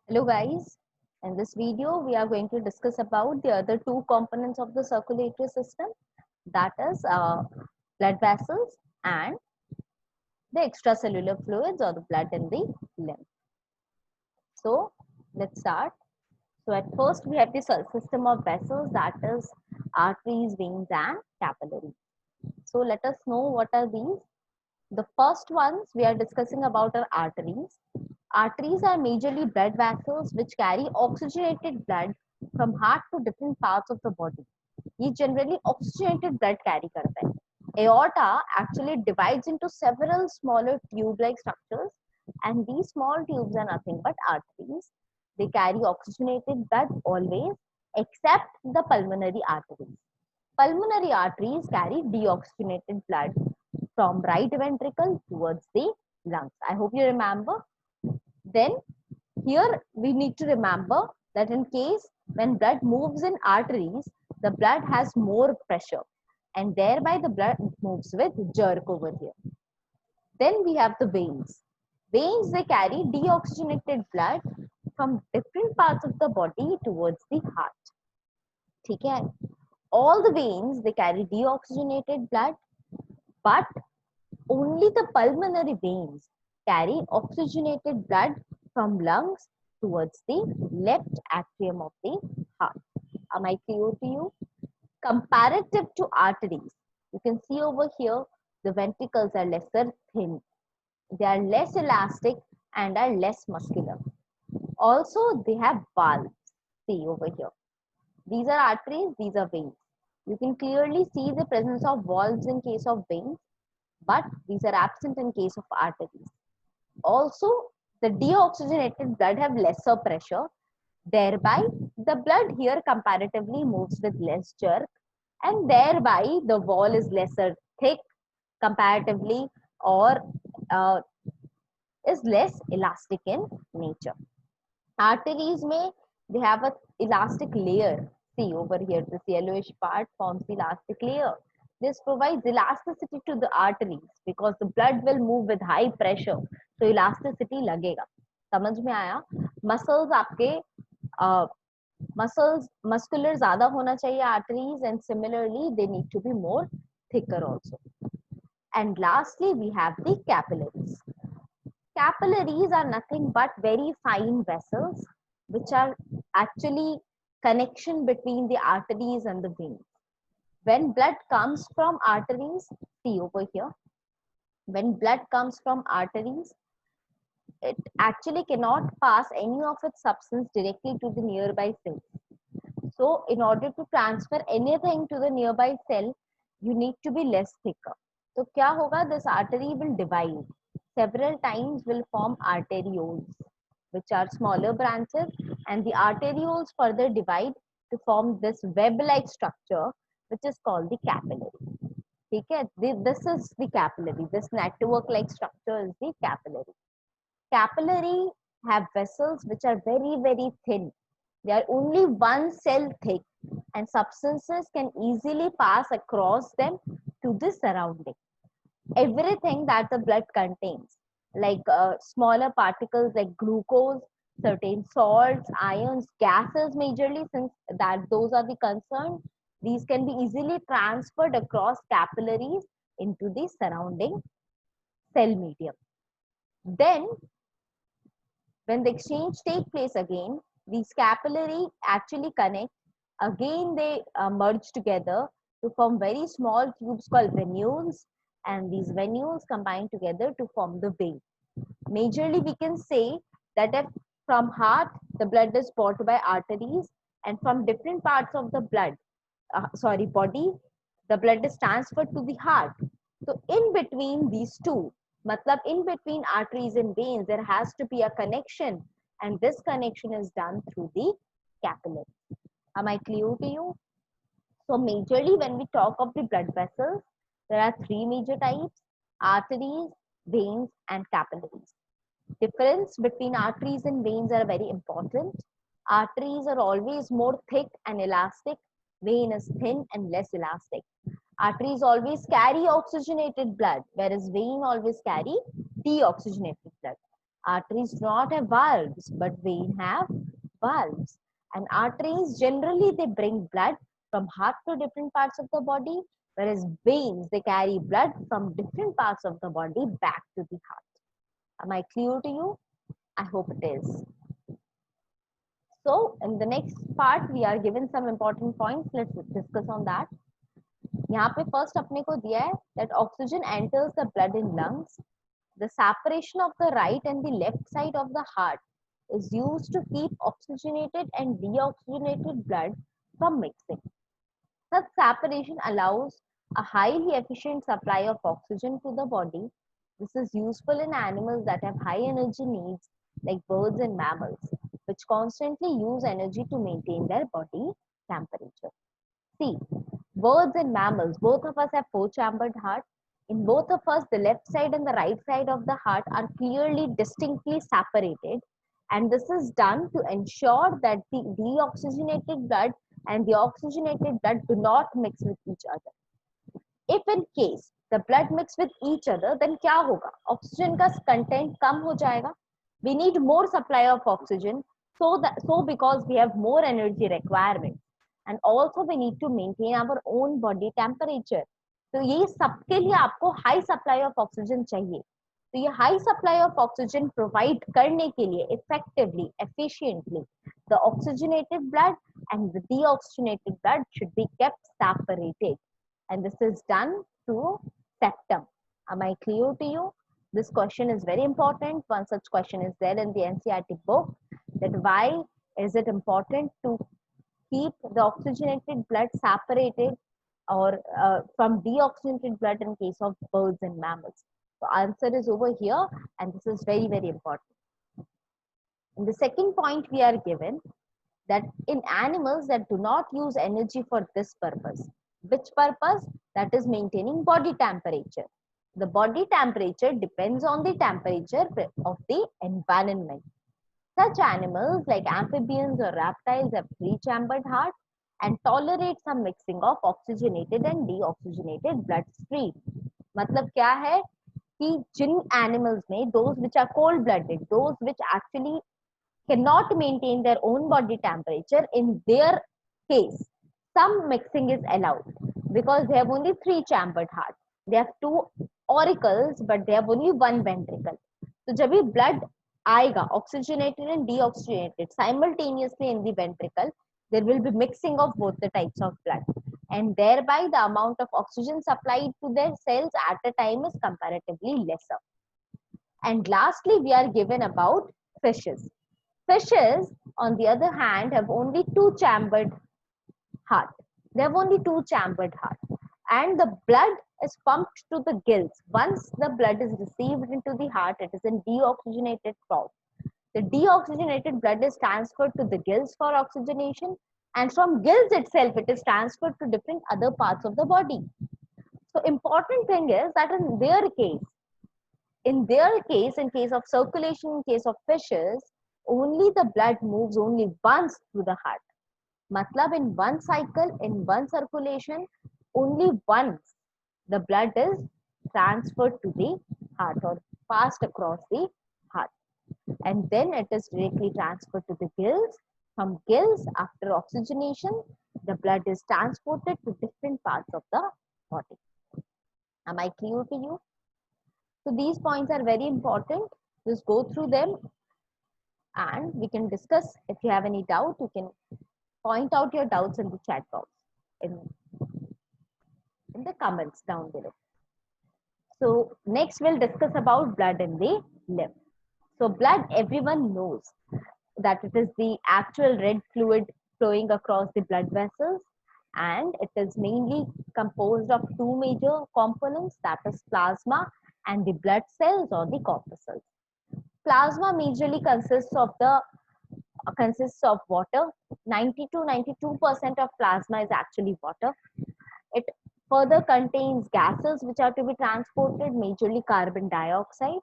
Hello guys, in this video we are going to discuss about the other two components of the circulatory system, that is blood vessels and the extracellular fluids or the blood in the lymph. So let's start. So at first we have the system of vessels, that is arteries, veins and capillaries. So let us know what are these. The first ones we are discussing about are arteries. Arteries are majorly blood vessels which carry oxygenated blood from heart to different parts of the body. ये generally oxygenated blood carry करता है. Aorta actually divides into several smaller tube-like structures, and these small tubes are nothing but arteries. They carry oxygenated blood always, except the pulmonary arteries. Pulmonary arteries carry deoxygenated blood from right ventricle towards the lungs. I hope you remember. Then here we need to remember that in case when blood moves in arteries, the blood has more pressure and thereby the blood moves with jerk over here. Then we have the veins. Veins, they carry deoxygenated blood from different parts of the body towards the heart. Okay? All the veins, they carry deoxygenated blood, but only the pulmonary veins carry oxygenated blood from lungs towards the left atrium of the heart. Am I clear to you? Comparative to arteries, you can see over here the ventricles are lesser thin. They are less elastic and are less muscular. Also, they have valves. See over here. These are arteries, these are veins. You can clearly see the presence of valves in case of veins, but these are absent in case of arteries. Also, the deoxygenated blood have lesser pressure, thereby the blood here comparatively moves with less jerk, and thereby the wall is lesser thick comparatively, or is less elastic in nature. Arteries may, they have a elastic layer. See over here, this yellowish part forms the elastic layer. This provides elasticity to the arteries because the blood will move with high pressure. So elasticity लगेगा. समझ में आया? Muscles आपके muscular ज़्यादा होना चाहिए arteries, and similarly they need to be more thicker also. And lastly we have the capillaries. Capillaries are nothing but very fine vessels which are actually connection between the arteries and the veins. When blood comes from arteries, see over here, when blood comes from arteries, it actually cannot pass any of its substance directly to the nearby cells. So in order to transfer anything to the nearby cell, you need to be less thicker. So क्या होगा? This artery will divide. Several times will form arterioles, which are smaller branches, and the arterioles further divide to form this web-like structure, which is called the capillary. Okay? This is the capillary. This network-like structure is the capillary. Capillary have vessels which are very, very thin. They are only one cell thick, and substances can easily pass across them to the surrounding. Everything that the blood contains, like smaller particles like glucose, certain salts, ions, gases majorly, since that those are the concern, these can be easily transferred across capillaries into the surrounding cell medium. Then when the exchange take place again, these capillary actually connect. Again, they merge together to form very small tubes called venules, and these venules combine together to form the vein. Majorly, we can say that if from heart, the blood is brought by arteries, and from different parts of the body, the blood is transferred to the heart. So in between these two, matlab in between arteries and veins, there has to be a connection, and this connection is done through the capillary. Am I clear to you? So majorly when we talk of the blood vessels, there are three major types: arteries, veins and capillaries. Difference between arteries and veins are very important. Arteries are always more thick and elastic. Vein is thin and less elastic. Arteries always carry oxygenated blood, whereas vein always carry deoxygenated blood. Arteries do not have valves, but veins have valves. And arteries generally they bring blood from heart to different parts of the body, whereas veins they carry blood from different parts of the body back to the heart. Am I clear to you? I hope it is. So in the next part, we are given some important points. Let's discuss on that. यहाँ पे first अपने को दिया है that oxygen enters the blood in lungs. The separation of the right and the left side of the heart is used to keep oxygenated and deoxygenated blood from mixing. Such separation allows a highly efficient supply of oxygen to the body. This is useful in animals that have high energy needs like birds and mammals, which constantly use energy to maintain their body temperature. See, birds and mammals, both of us have four-chambered heart. In both of us, the left side and the right side of the heart are clearly, distinctly separated. And this is done to ensure that the deoxygenated blood and the oxygenated blood do not mix with each other. If in case the blood mix with each other, then क्या होगा? Oxygen का content कम हो जाएगा. We need more supply of oxygen, so because we have more energy requirement, and also we need to maintain our own body temperature. तो ये सबके लिए आपको high supply of oxygen चाहिए. तो ये high supply of oxygen provide करने के लिए effectively, efficiently, the oxygenated blood and the deoxygenated blood should be kept separated. And this is done through septum. Am I clear to you? This question is very important. One such question is there in the NCERT book, that why is it important to keep the oxygenated blood separated or from deoxygenated blood in case of birds and mammals. So answer is over here, and this is very, very important. In the second point we are given that in animals that do not use energy for this purpose. Which purpose? That is maintaining body temperature. The body temperature depends on the temperature of the environment. Such animals like amphibians or reptiles have three-chambered heart and tolerate some mixing of oxygenated and deoxygenated blood stream. मतलब क्या है कि जिन animals में those which are cold-blooded, those which actually cannot maintain their own body temperature, in their case, some mixing is allowed because they have only three-chambered heart. They have two auricles, but they have only one ventricle. So जब भी blood आएगा, oxygenated and deoxygenated simultaneously in the ventricle, there will be mixing of both the types of blood, and thereby the amount of oxygen supplied to their cells at a time is comparatively lesser. And lastly, we are given about fishes. Fishes, on the other hand, have only two-chambered heart. They have only two-chambered heart, and the blood is pumped to the gills. Once the blood is received into the heart, it is in deoxygenated form. The deoxygenated blood is transferred to the gills for oxygenation, and from gills itself, it is transferred to different other parts of the body. So important thing is that in case of circulation, in case of fishes, only the blood moves only once through the heart. Matlab in one cycle, in one circulation, only once the blood is transferred to the heart or passed across the heart. And then it is directly transferred to the gills. From gills, after oxygenation, the blood is transported to different parts of the body. Am I clear to you? So these points are very important. Just go through them and we can discuss. If you have any doubt, you can point out your doubts in the chat box, in the comments down below. So next we'll discuss about blood in the lymph. So blood, everyone knows that it is the actual red fluid flowing across the blood vessels, and it is mainly composed of two major components, that is plasma and the blood cells or the corpuscles. Plasma majorly consists of water. 90 to 92% of plasma is actually water. It further contains gases which are to be transported, majorly carbon dioxide.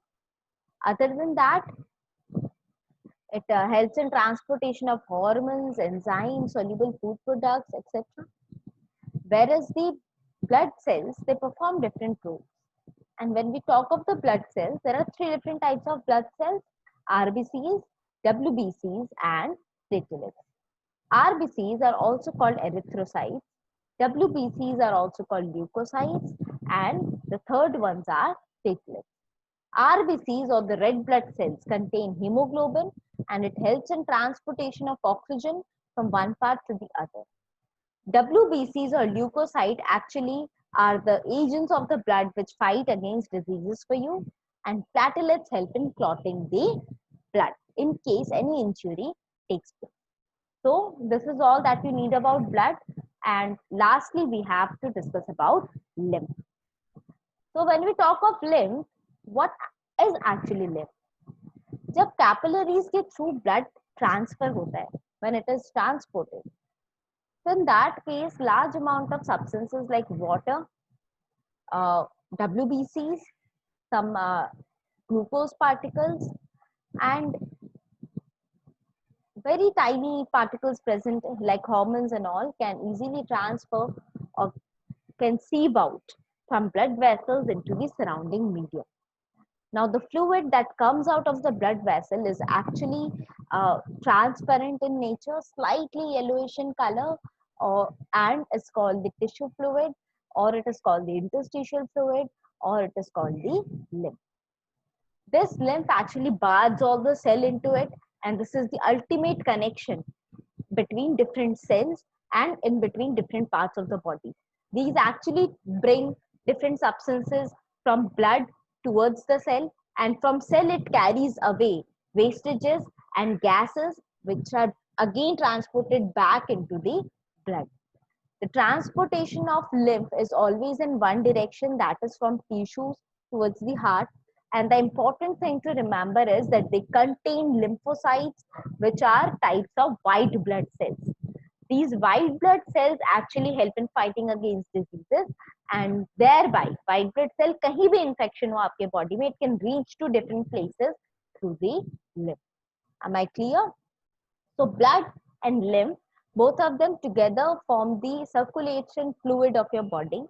Other than that, it helps in transportation of hormones, enzymes, soluble food products, etc. Whereas the blood cells, they perform different roles. And when we talk of the blood cells, there are three different types of blood cells. RBCs, WBCs, and platelets. RBCs are also called erythrocytes. WBCs are also called leukocytes, and the third ones are platelets. RBCs or the red blood cells contain hemoglobin, and it helps in transportation of oxygen from one part to the other. WBCs or leukocyte actually are the agents of the blood which fight against diseases for you, and platelets help in clotting the blood in case any injury takes place. So this is all that you need about blood. And lastly, we have to discuss about lymph. So when we talk of lymph, what is actually lymph? जब capillaries के through blood transfer होता है, when it is transported, so in that case, large amount of substances like water, WBCs, some glucose particles, and very tiny particles present like hormones and all can easily transfer or can seep out from blood vessels into the surrounding medium. Now, the fluid that comes out of the blood vessel is actually transparent in nature, slightly yellowish in color, and is called the tissue fluid, or it is called the interstitial fluid, or it is called the lymph. This lymph actually baths all the cell into it, and this is the ultimate connection between different cells and in between different parts of the body. These actually bring different substances from blood towards the cell, and from cell it carries away wastages and gases which are again transported back into the blood. The transportation of lymph is always in one direction, that is from tissues towards the heart. And the important thing to remember is that they contain lymphocytes, which are types of white blood cells. These white blood cells actually help in fighting against diseases, and thereby white blood cell kahin bhi infection ho aapke body mein, it can reach to different places through the lymph. Am I clear? So blood and lymph, both of them together form the circulation fluid of your body.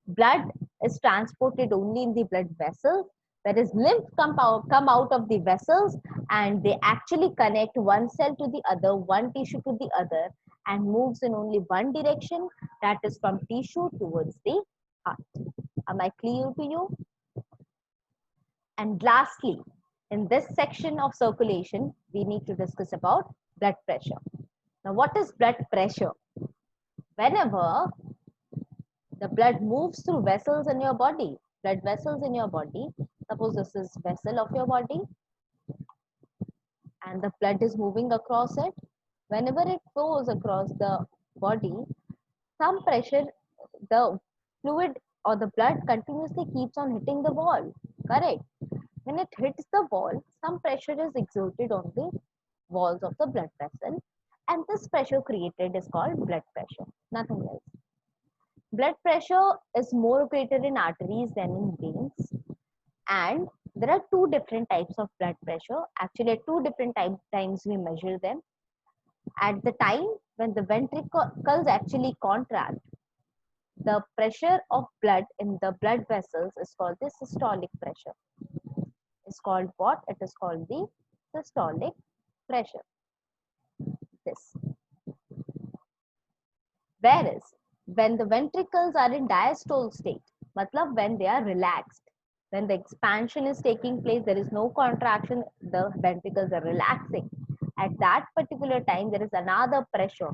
Blood is transported only in the blood vessels, whereas lymph come out of the vessels, and they actually connect one cell to the other, one tissue to the other, and moves in only one direction, that is from tissue towards the heart. Am I clear to you? And lastly, in this section of circulation, we need to discuss about blood pressure. Now, what is blood pressure? Whenever the blood moves through vessels in your body, blood vessels in your body, suppose this is vessel of your body, and the blood is moving across it. Whenever it goes across the body, some pressure, the fluid or the blood continuously keeps on hitting the wall, correct? When it hits the wall, some pressure is exerted on the walls of the blood vessel, and this pressure created is called blood pressure, nothing else. Blood pressure is more greater in arteries than in veins, and there are two different types of blood pressure. Actually, at two different times we measure them. At the time when the ventricles actually contract, the pressure of blood in the blood vessels is called the systolic pressure. It's called what? It is called the systolic pressure. This. Whereas when the ventricles are in diastole state, matlab when they are relaxed, when the expansion is taking place, there is no contraction, the ventricles are relaxing. At that particular time, there is another pressure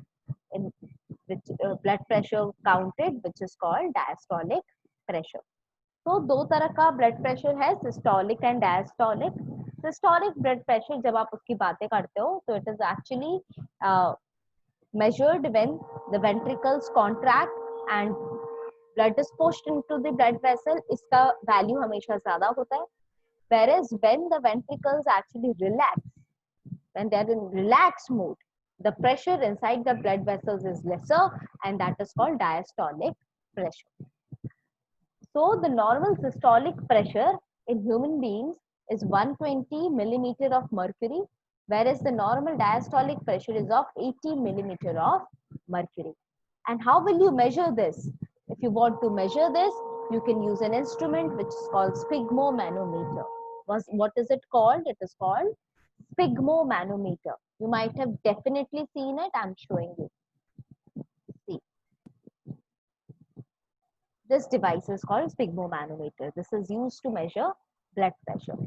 in which blood pressure counted, which is called diastolic pressure. तो दो तरह का blood pressure है, systolic and diastolic. Systolic blood pressure जब आप उसकी बातें करते हो तो it is actually measured when the ventricles contract and blood is pushed into the blood vessel. इसका value हमेशा ज़्यादा होता है. Whereas when the ventricles actually relax, when they are in relaxed mode, the pressure inside the blood vessels is lesser, and that is called diastolic pressure. So the normal systolic pressure in human beings is 120 millimeter of mercury, whereas the normal diastolic pressure is of 80 millimeter of mercury. And how will you measure this? If you want to measure this, you can use an instrument which is called sphygmomanometer. What is it called? It is called sphygmomanometer. You might have definitely seen it. I'm showing you. See, this device is called sphygmomanometer. This is used to measure blood pressure.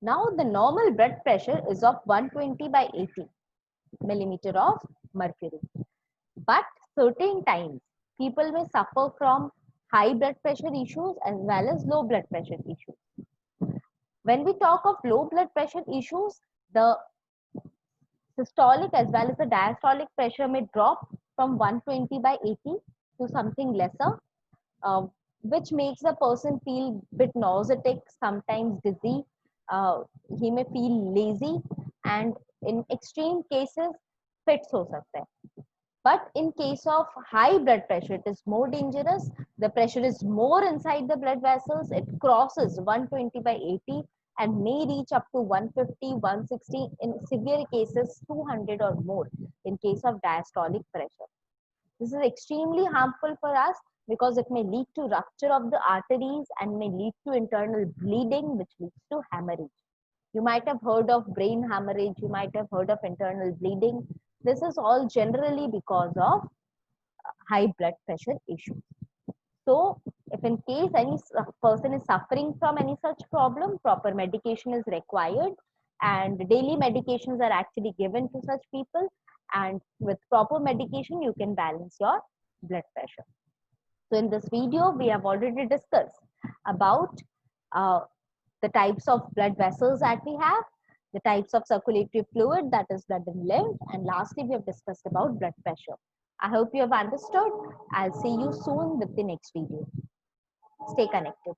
Now, the normal blood pressure is of 120 by 80 millimeter of mercury. But certain times, people may suffer from high blood pressure issues as well as low blood pressure issues. When we talk of low blood pressure issues, the systolic as well as the diastolic pressure may drop from 120 by 80 to something lesser, uh, which makes the person feel bit nauseatic, sometimes dizzy. Uh, he may feel lazy, and in extreme cases, fits ho sakta hai. But in case of high blood pressure, it is more dangerous. The pressure is more inside the blood vessels. It crosses 120 by 80 and may reach up to 150, 160, in severe cases 200 or more in case of diastolic pressure. This is extremely harmful for us because it may lead to rupture of the arteries and may lead to internal bleeding, which leads to hemorrhage. You might have heard of brain hemorrhage, you might have heard of internal bleeding. This is all generally because of high blood pressure issues. So, if in case any person is suffering from any such problem, proper medication is required, and daily medications are actually given to such people. And with proper medication, you can balance your blood pressure. So, in this video, we have already discussed about uh, the types of blood vessels that we have, the types of circulatory fluid, that is blood and lymph, and lastly, we have discussed about blood pressure. I hope you have understood. I'll see you soon with the next video. Stay connected.